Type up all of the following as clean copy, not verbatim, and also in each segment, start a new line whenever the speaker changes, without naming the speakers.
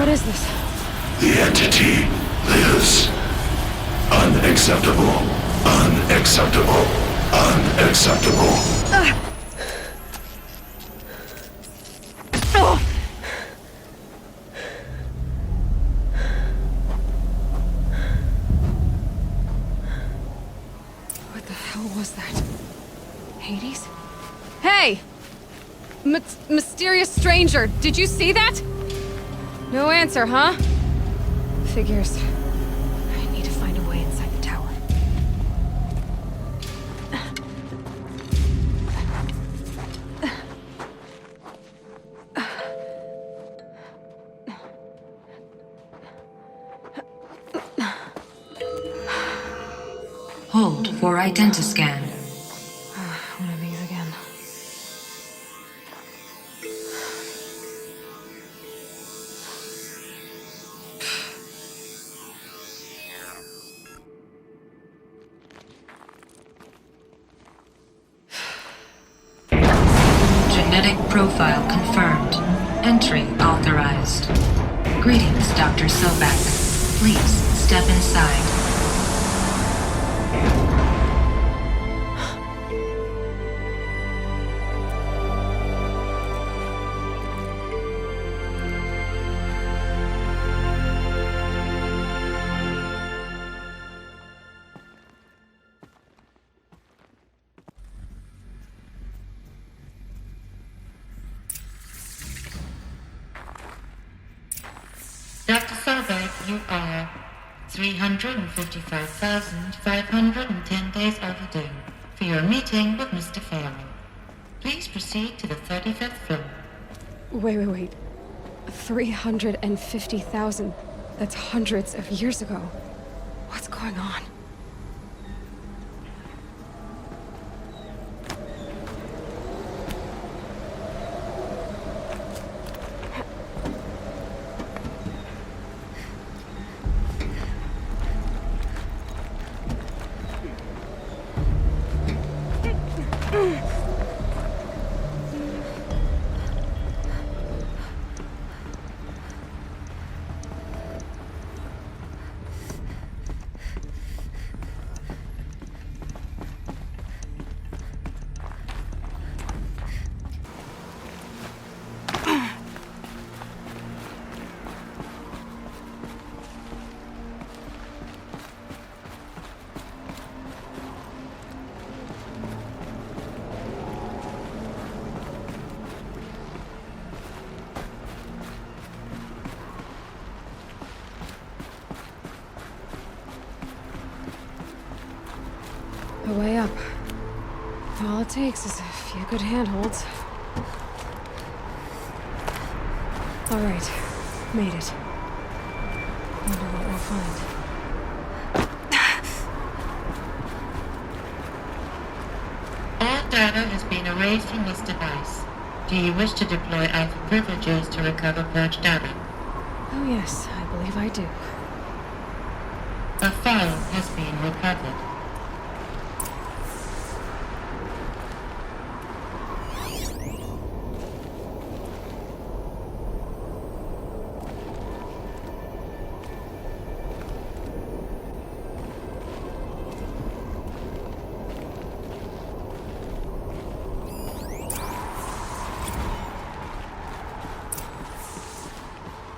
is this?
The entity lives. Unacceptable. Unacceptable. Unacceptable.
What the hell was that? Hades? Hey! Mysterious stranger, did you see that? No answer, huh? Figures. I need to find a way inside the tower.
Hold for identiscan.
One of these again.
Genetic profile confirmed. Entry authorized. Greetings, Dr. Sobek. Please step inside.
Dr. Sobek, you are 355,510 days overdue for your meeting with Mr. Farrell. Please proceed to the 35th floor.
Wait. 350,000. That's hundreds of years ago. What's going on? A way up. All it takes is a few good handholds. All right, made it. Wonder what we'll find.
All data has been erased from this device. Do you wish to deploy alpha privileges to recover purged data?
Oh yes, I believe I do.
A file has been recovered.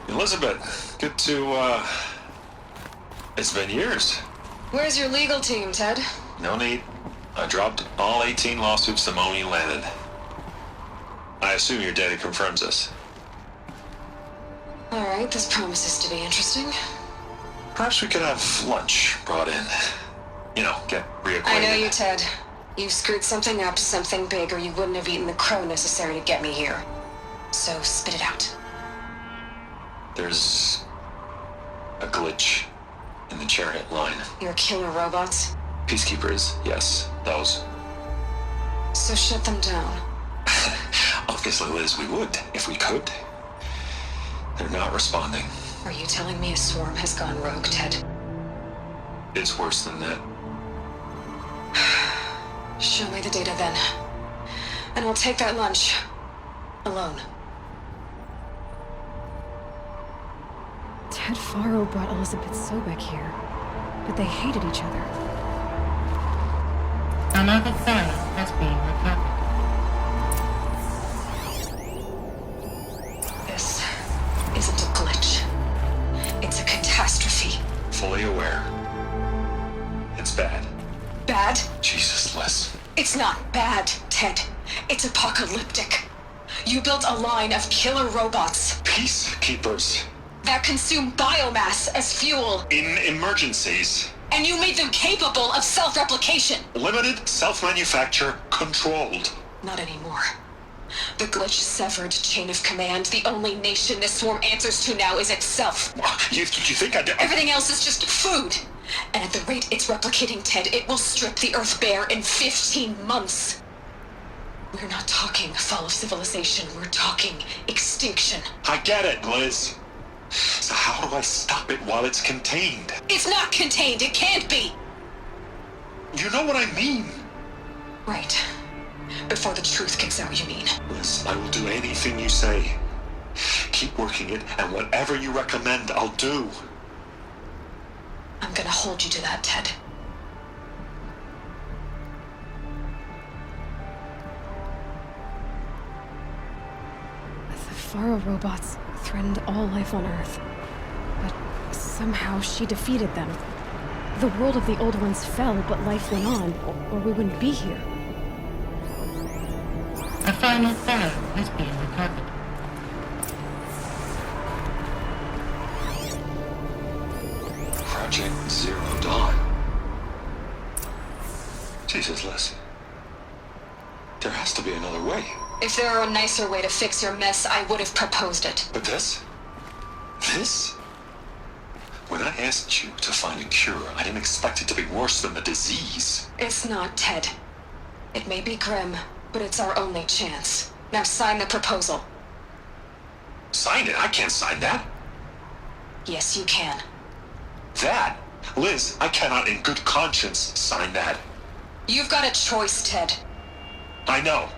Elizabeth, good to, it's been years.
Where's your legal team, Ted?
No need. I dropped all 18 lawsuits the moment you landed. I assume your data confirms this.
All right, this promises to be interesting.
Perhaps we could have lunch brought in. You know, get reacquainted.
I know you, Ted. You've screwed something up, something big, or you wouldn't have eaten the crow necessary to get me here. So spit it out.
There's a glitch in the chariot line.
Your killer robots?
Peacekeepers, yes, those.
So shut them down.
Obviously, Liz, we would, if we could. They're not responding.
Are you telling me a swarm has gone rogue, Ted?
It's worse than that.
Show me the data then. And I'll take that lunch. Alone. Ted Faro brought Elizabeth Sobek here, but they hated each other.
Another file has been recovered.
This isn't a glitch. It's a catastrophe.
Fully aware. It's bad.
Bad?
Jesus, Liz.
It's not bad, Ted. It's apocalyptic. You built a line of killer robots
Peacekeepers.
that consume biomass as fuel,
In emergencies.
and you made them capable of self-replication.
Limited, self-manufacture, controlled.
Not anymore. The glitch severed chain of command. The only nation this swarm answers to now is itself.
You think I did?
Everything else is just food. And at the rate it's replicating, Ted, it will strip the Earth bare in 15 months. We're not talking fall of civilization. We're talking extinction.
I get it, Liz. So how do I stop it while it's contained?
It's not contained. It can't be.
You know what I mean.
Right. Before the truth gets out, you mean?
Liz, I will do anything you say. Keep working it, and whatever you recommend, I'll do.
I'm gonna hold you to that, Ted.
The Faro robots threatened all life on Earth, but somehow she defeated them. The world of the old ones fell, but life went on, or we wouldn't be here.
A final file has been recovered.
Project Zero Dawn. Jesus, Liz. There has to be another way.
If there were a nicer way to fix your mess, I would have proposed it.
But this? This? When I asked you to find a cure, I didn't expect it to be worse than the disease.
It's not, Ted. It may be grim, but it's our only chance. Now sign the proposal.
Sign it? I can't sign that.
Yes, you can.
That? Liz, I cannot in good conscience sign that.
You've got a choice, Ted.
I know.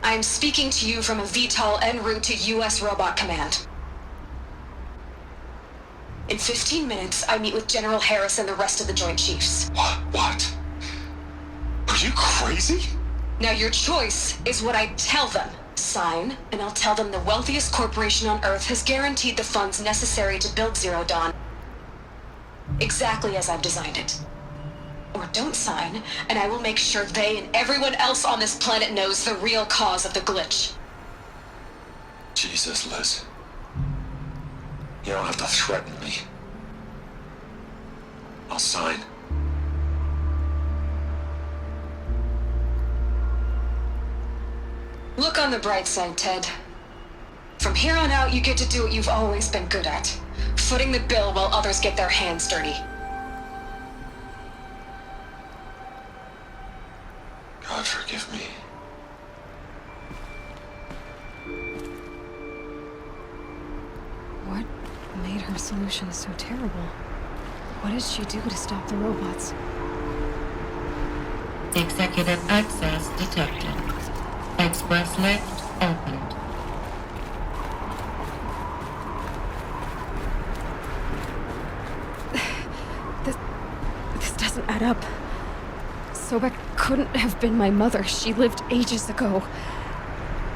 I am speaking to you from a VTOL en route to U.S. Robot Command. In 15 minutes, I meet with General Harris and the rest of the Joint Chiefs.
What? Are you crazy?
Now your choice is what I tell them. Sign, and I'll tell them the wealthiest corporation on Earth has guaranteed the funds necessary to build Zero Dawn. Exactly as I've designed it. Or don't sign, and I will make sure they and everyone else on this planet knows the real cause of the glitch.
Jesus, Liz. You don't have to threaten me. I'll sign.
Look on the bright side, Ted. From here on out, you get to do what you've always been good at. Footing the bill while others get their hands dirty.
God forgive me.
What made her solution so terrible? What did she do to stop the robots?
Executive access detected. Express lift opened.
This doesn't add up. Sobek couldn't have been my mother. She lived ages ago.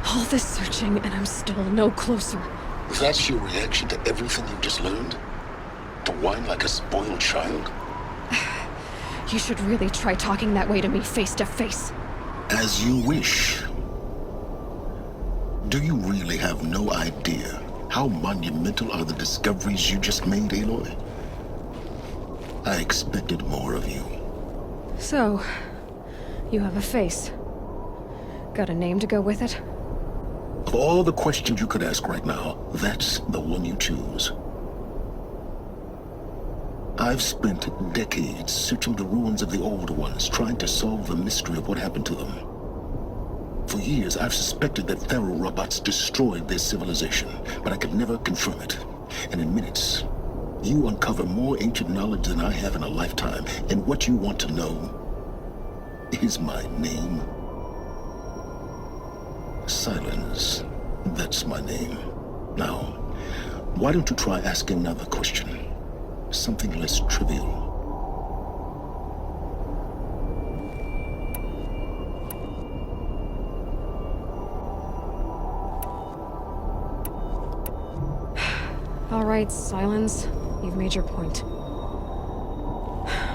All this searching, and I'm still no closer.
That's your reaction to everything you've just learned? To whine like a spoiled child?
You should really try talking that way to me face to face.
As you wish. Do you really have no idea how monumental are the discoveries you just made, Aloy? I expected more of you.
So, you have a face. Got a name to go with it?
Of all the questions you could ask right now, that's the one you choose. I've spent decades searching the ruins of the old ones, trying to solve the mystery of what happened to them. For years, I've suspected that Thero robots destroyed their civilization, but I could never confirm it. And in minutes, you uncover more ancient knowledge than I have in a lifetime, and what you want to know is my name. Silence, that's my name. Now, Why don't you try asking another question? Something less trivial.
All right, Silence. You've made your point.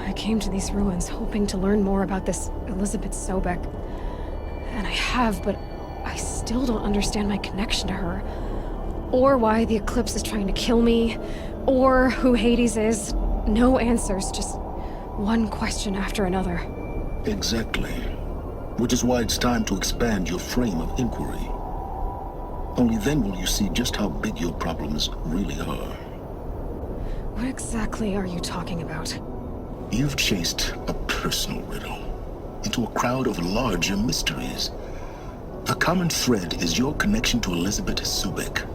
I came to these ruins hoping to learn more about this Elizabeth Sobek. And I have, but I still don't understand my connection to her. Or why the Eclipse is trying to kill me. Or who Hades is. No answers, just one question after another.
Exactly. Which is why it's time to expand your frame of inquiry. Only then will you see just how big your problems really are.
What exactly are you talking about?
You've chased a personal riddle into a crowd of larger mysteries. The common thread is your connection to Elizabeth Sobek.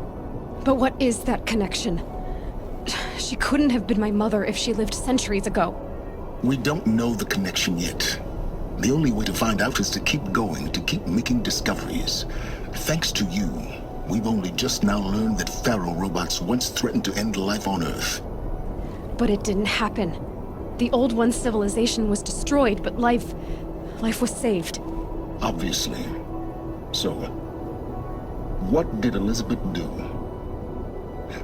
But what is that connection? She couldn't have been my mother if she lived centuries ago.
We don't know the connection yet. The only way to find out is to keep going, to keep making discoveries. Thanks to you, we've only just now learned that Pharaoh robots once threatened to end life on Earth.
But it didn't happen. The Old One's civilization was destroyed, but life was saved.
Obviously. So, what did Elizabeth do?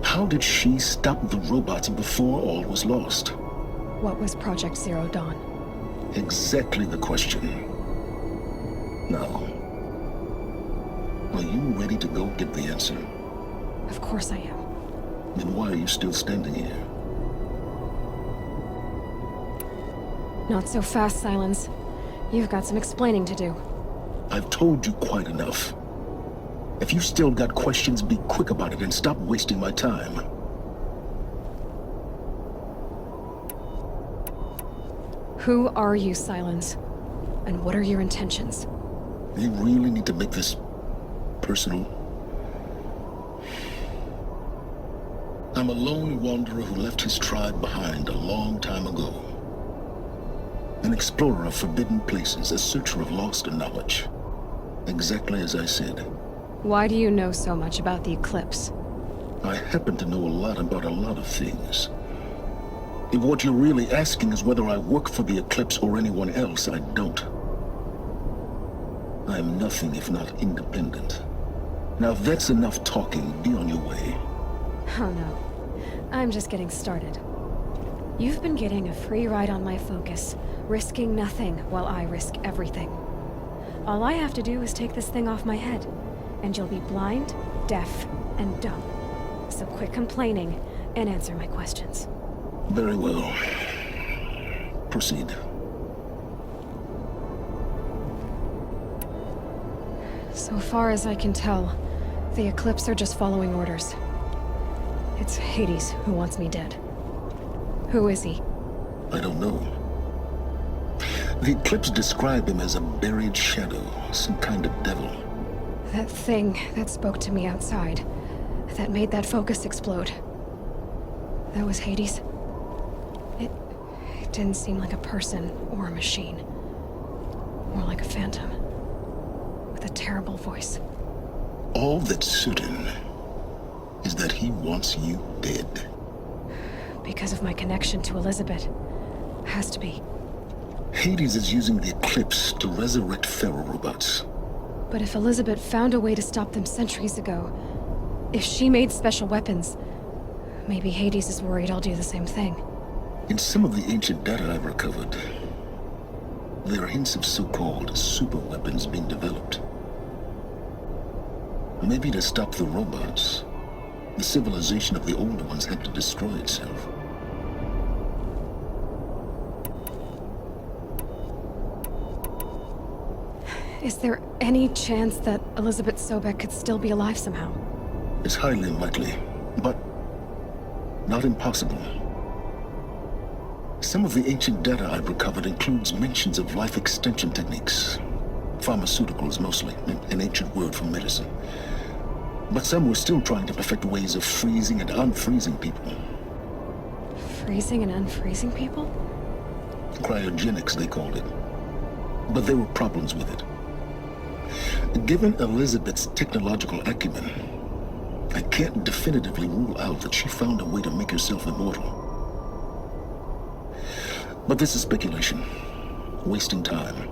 How did she stop the robots before all was lost?
What was Project Zero Dawn?
Exactly the question. Now, are you ready to go get the answer?
Of course I am.
Then why are you still standing here?
Not so fast, Silence. You've got some explaining to do.
I've told you quite enough. If you've still got questions, be quick about it and stop wasting my time.
Who are you, Silence? And what are your intentions?
You really need to make this personal? I'm a lone wanderer who left his tribe behind a long time ago. An explorer of forbidden places, a searcher of lost knowledge. Exactly as I said.
Why do you know so much about the Eclipse?
I happen to know a lot about a lot of things. If what you're really asking is whether I work for the Eclipse or anyone else, I don't. I am nothing if not independent. Now if that's enough talking, be on your way.
Oh no. I'm just getting started. You've been getting a free ride on my focus, risking nothing while I risk everything. All I have to do is take this thing off my head, and you'll be blind, deaf, and dumb. So quit complaining and answer my questions.
Very well. Proceed.
So far as I can tell, the Eclipse are just following orders. It's Hades who wants me dead. Who is he?
I don't know. The Eclipse described him as a buried shadow, some kind of devil.
That thing that spoke to me outside, that made that focus explode. That was Hades. It didn't seem like a person or a machine. More like a phantom. With a terrible voice.
All that's certain is that he wants you dead.
Because of my connection to Elizabeth. Has to be.
Hades is using the Eclipse to resurrect Pharaoh robots.
But if Elizabeth found a way to stop them centuries ago, if she made special weapons, maybe Hades is worried I'll do the same thing.
In some of the ancient data I've recovered, there are hints of so-called super weapons being developed. Maybe to stop the robots, the civilization of the older ones had to destroy itself.
Is there any chance that Elizabeth Sobek could still be alive somehow?
It's highly unlikely, but not impossible. Some of the ancient data I've recovered includes mentions of life extension techniques. Pharmaceuticals mostly, an ancient word for medicine. But some were still trying to perfect ways of freezing and unfreezing people.
Freezing and unfreezing people?
Cryogenics, they called it. But there were problems with it. Given Elizabeth's technological acumen, I can't definitively rule out that she found a way to make herself immortal. But this is speculation. Wasting time.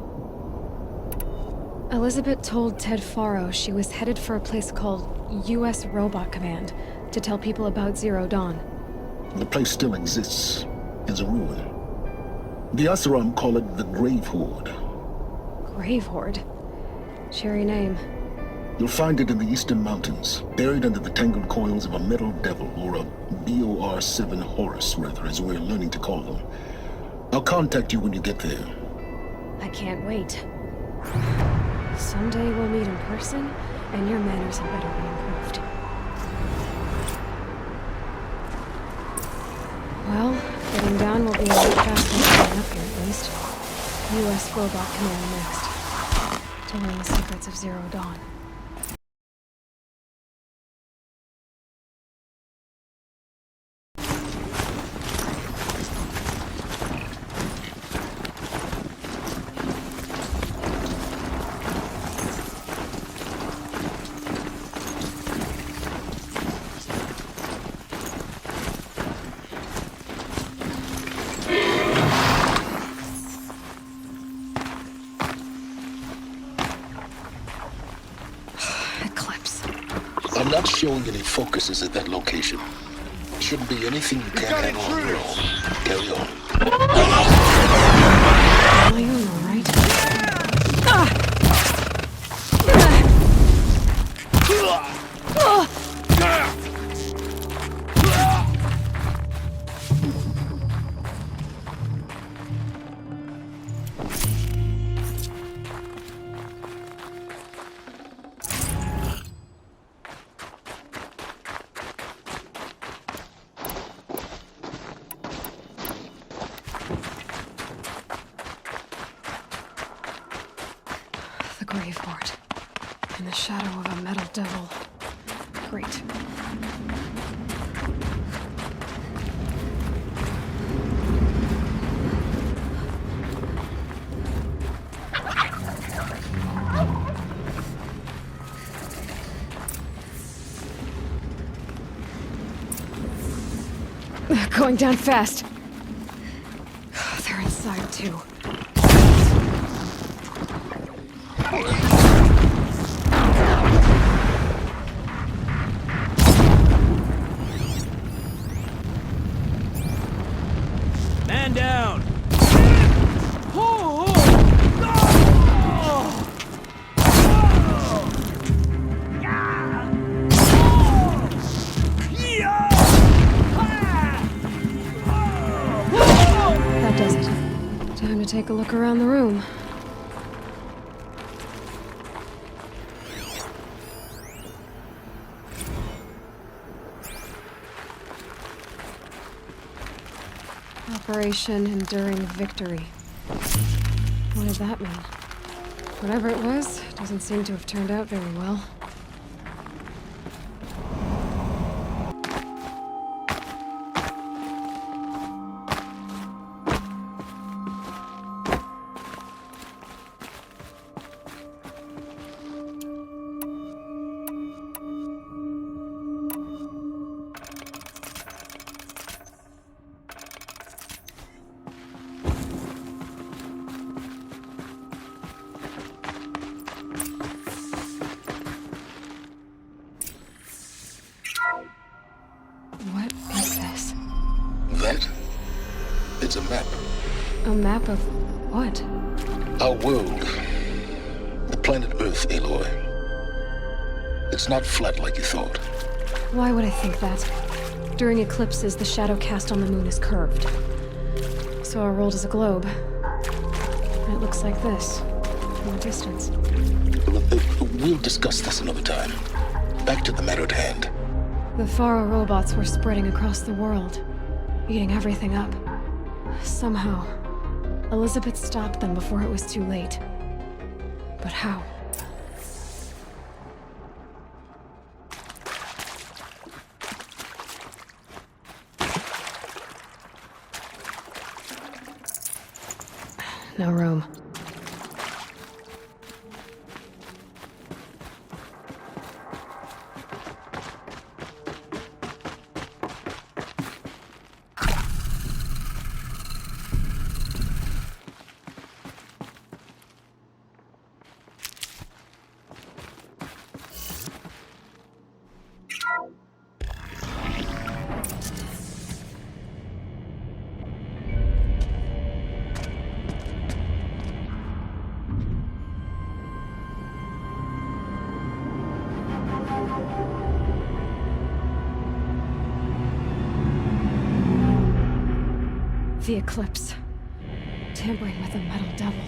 Elizabeth told Ted Faro she was headed for a place called U.S. Robot Command to tell people about Zero Dawn.
The place still exists as a ruin. The Asaram call it the Grave Horde.
Grave Horde? Cheery name.
You'll find it in the Eastern Mountains, buried under the tangled coils of a metal devil, or a BOR-7 Horus, rather, as we're learning to call them. I'll contact you when you get there.
I can't wait. Someday we'll meet in person, and your manners had better be improved. Well, getting down will be a lot faster than getting up here, at least. U.S. Robot Command next. To learn the secrets of Zero Dawn.
I'm not showing any focuses at that location. Shouldn't be anything you can't handle on your own. Carry on.
Am I on all right? The Grave Horde. In the shadow of a metal devil. Great. Going down fast. They're inside too.
Man down!
That does it. Time to take a look around the room. Operation Enduring Victory. What did that mean? Whatever it was, doesn't seem to have turned out very well. What is this?
That? It's a map.
A map of what?
Our world. The planet Earth, Aloy. It's not flat like you thought.
Why would I think that? During eclipses, the shadow cast on the moon is curved. So our world is a globe. And it looks like this, from a distance.
We'll discuss this another time. Back to the matter at hand.
The Faro robots were spreading across the world, eating everything up. Somehow, Elizabeth stopped them before it was too late. But how? No room. The eclipse. Tampering with a metal devil.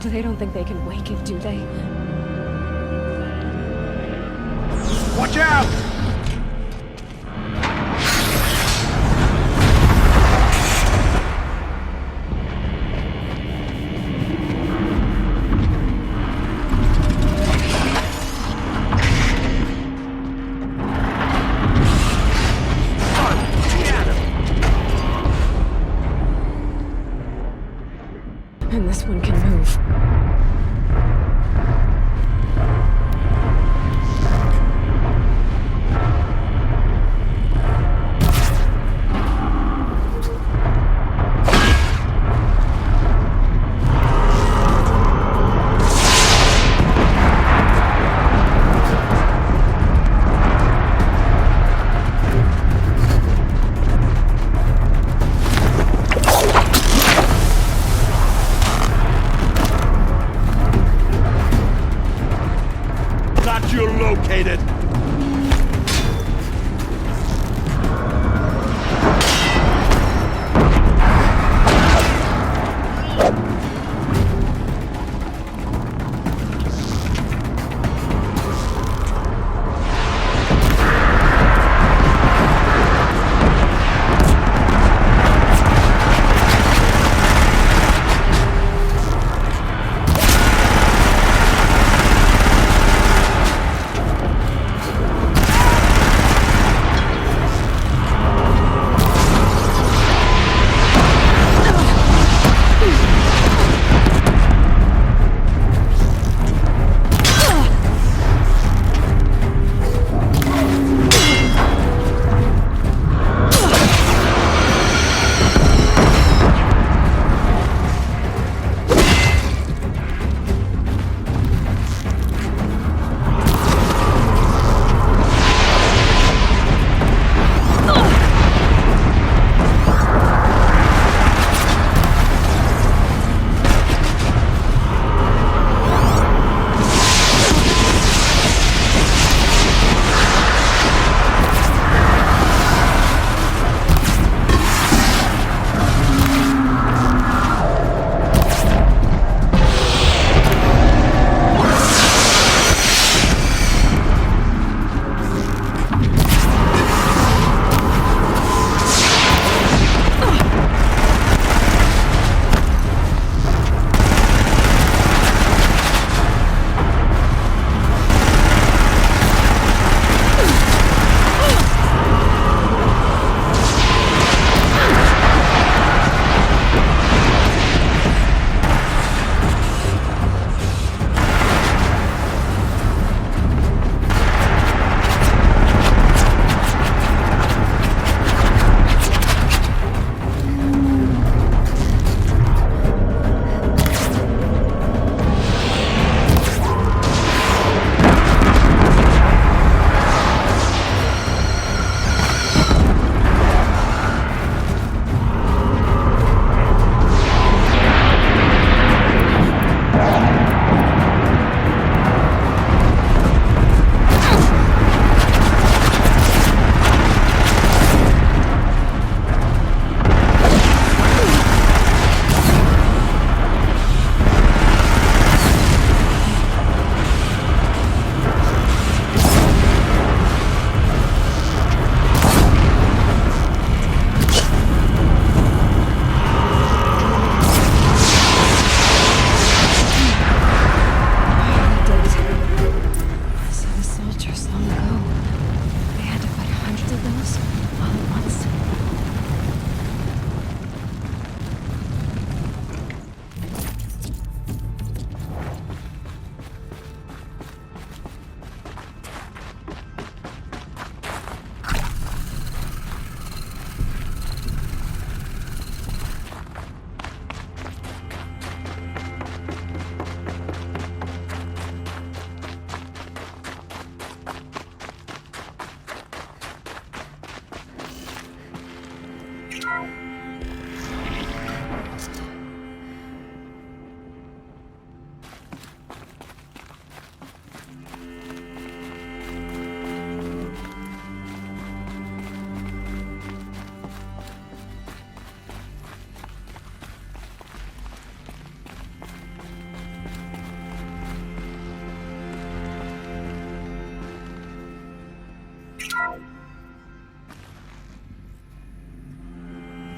They don't think they can wake it, do they?
Watch out!
And this one can move.
Got you located!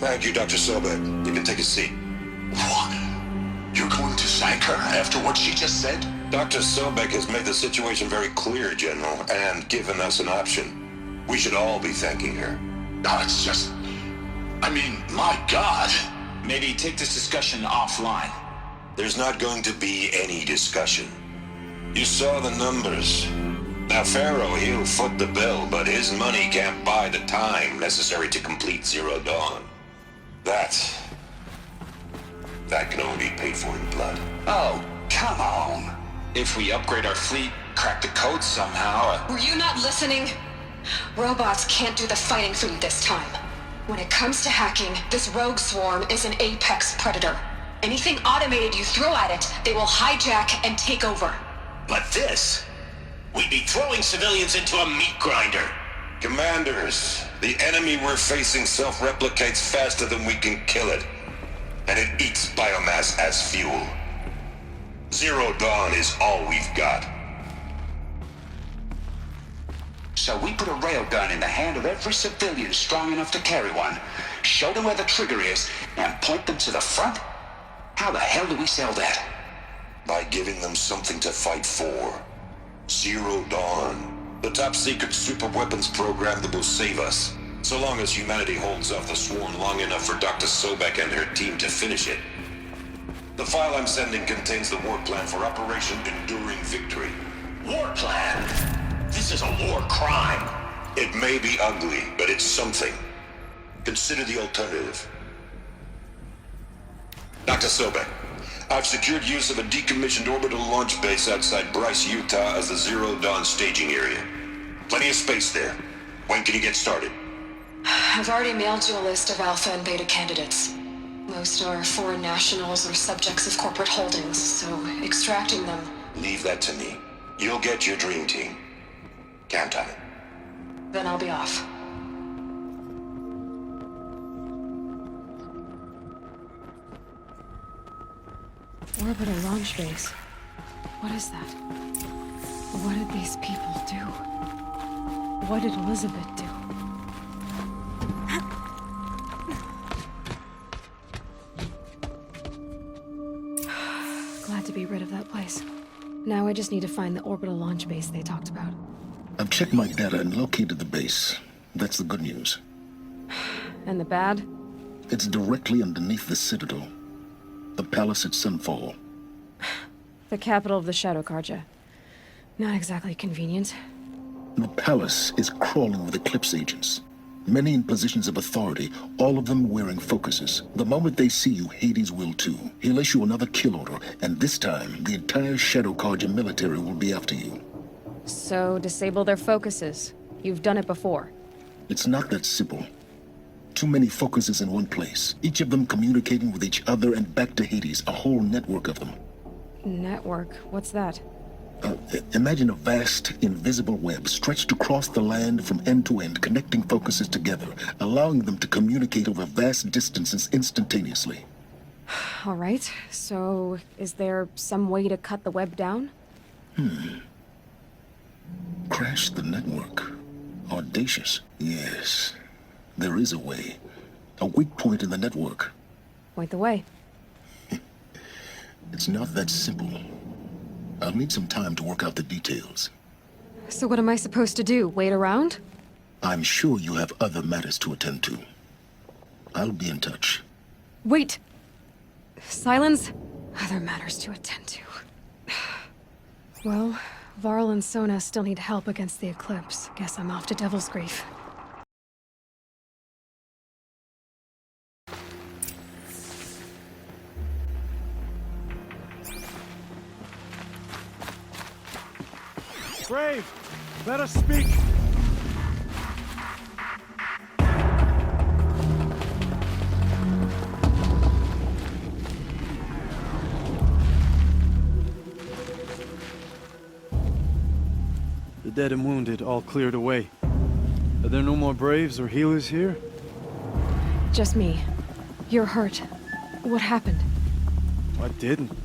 Thank you, Dr. Sobek. You can take a seat.
What? You're going to thank her after what she just said?
Dr. Sobek has made the situation very clear, General, and given us an option. We should all be thanking her.
No, it's just... I mean, my God.
Maybe take this discussion offline.
There's not going to be any discussion. You saw the numbers. Now, Pharaoh, he'll foot the bill, but his money can't buy the time necessary to complete Zero Dawn. That can only be paid for in blood.
Oh, come on. If we upgrade our fleet, crack the code somehow...
Were you not listening? Robots can't do the fighting for you this time. When it comes to hacking, this rogue swarm is an apex predator. Anything automated you throw at it, they will hijack and take over.
But this... We'd be throwing civilians into a meat grinder.
Commanders, the enemy we're facing self-replicates faster than we can kill it. And it eats biomass as fuel. Zero Dawn is all we've got.
So we put a railgun in the hand of every civilian strong enough to carry one, show them where the trigger is, and point them to the front? How the hell do we sell that?
By giving them something to fight for. Zero Dawn. The top secret super weapons program that will save us. So long as humanity holds off the swarm long enough for Dr. Sobek and her team to finish it. The file I'm sending contains the war plan for Operation Enduring Victory.
War plan? This is a war crime.
It may be ugly, but it's something. Consider the alternative. Dr. Sobek, I've secured use of a decommissioned orbital launch base outside Bryce, Utah as the Zero Dawn staging area. Plenty of space there. When can you get started?
I've already mailed you a list of alpha and beta candidates. Most are foreign nationals or subjects of corporate holdings, so extracting them...
Leave that to me. You'll get your dream team. Count on it.
Then I'll be off.
Orbital launch base. What is that? What did these people do? What did Elizabeth do? Glad to be rid of that place. Now I just need to find the orbital launch base they talked about.
I've checked my data and located the base. That's the good news.
And the bad?
It's directly underneath the Citadel. The palace at Sunfall.
The capital of the Shadow Carja. Not exactly convenient.
The palace is crawling with Eclipse agents. Many in positions of authority, all of them wearing focuses. The moment they see you, Hades will too. He'll issue another kill order, and this time, the entire Shadow Carja military will be after you.
So, disable their focuses. You've done it before.
It's not that simple. Too many focuses in one place, each of them communicating with each other and back to Hades, a whole network of them.
Network? What's that?
Imagine a vast, invisible web stretched across the land from end to end, connecting focuses together, allowing them to communicate over vast distances instantaneously.
All right, so is there some way to cut the web down?
Crash the network. Audacious. Yes, there is a way. A weak point in the network.
Point the way.
It's not that simple. I'll need some time to work out the details.
So what am I supposed to do? Wait around?
I'm sure you have other matters to attend to. I'll be in touch.
Wait! Silence? Other matters to attend to. Well, Varl and Sona still need help against the Eclipse. Guess I'm off to Devil's Grief.
Brave, let us speak. The dead and wounded all cleared away. Are there no more Braves or healers here?
Just me. You're hurt. What happened?
I didn't.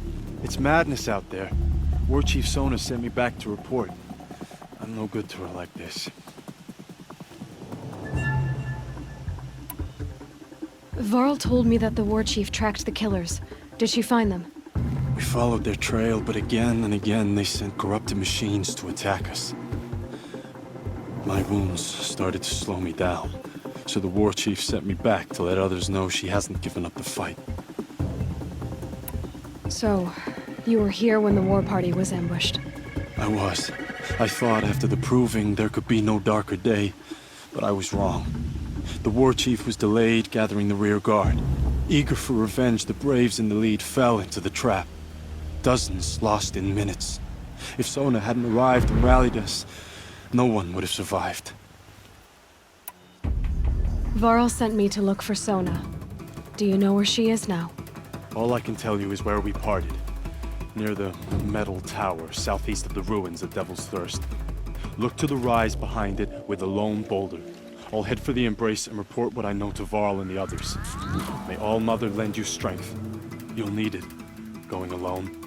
It's madness out there. War Chief Sona sent me back to report. I'm no good to her like this.
Varl told me that the war chief tracked the killers. Did she find them?
We followed their trail, but again and again they sent corrupted machines to attack us. My wounds started to slow me down, so the war chief sent me back to let others know she hasn't given up the fight.
So, you were here when the war party was ambushed?
I was. I thought after the proving there could be no darker day, but I was wrong. The war chief was delayed gathering the rear guard. Eager for revenge, the braves in the lead fell into the trap. Dozens lost in minutes. If Sona hadn't arrived and rallied us, no one would have survived.
Varl sent me to look for Sona. Do you know where she is now?
All I can tell you is where we parted. Near the metal tower, southeast of the ruins of Devil's Thirst. Look to the rise behind it with a lone boulder. I'll head for the embrace and report what I know to Varl and the others. May All Mother lend you strength. You'll need it, going alone.